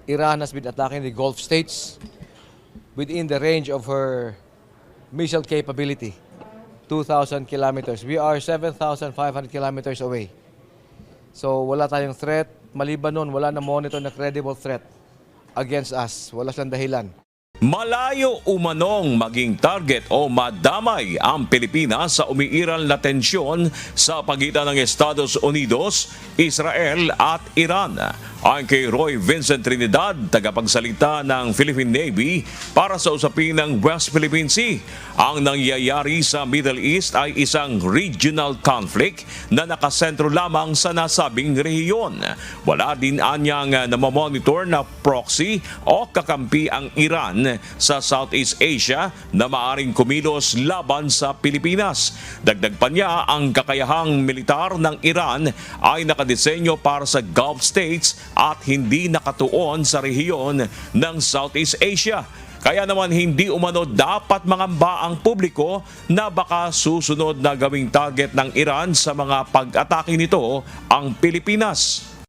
Iran has been attacking the Gulf states within the range of her missile capability, 2,000 kilometers. We are 7,500 kilometers away. So wala tayong threat. Maliban nun, wala na monitor na credible threat against us. Wala silang dahilan. Malayo umanong maging target o madamay ang Pilipinas sa umiiral na tensyon sa pagitan ng Estados Unidos, Israel at Iran. Ayon kay Roy Vincent Trinidad, tagapagsalita ng Philippine Navy para sa usapin ng West Philippine Sea, ang nangyayari sa Middle East ay isang regional conflict na nakasentro lamang sa nasabing rehiyon. Wala din anyang namamonitor na proxy o kakampi ang Iran sa Southeast Asia na maaring kumilos laban sa Pilipinas. Dagdag pa niya, ang kakayahang militar ng Iran ay nakadisenyo para sa Gulf states at hindi nakatuon sa rehiyon ng Southeast Asia. Kaya naman hindi umano dapat mangamba ang publiko na baka susunod na gawing target ng Iran sa mga pag-atake nito ang Pilipinas.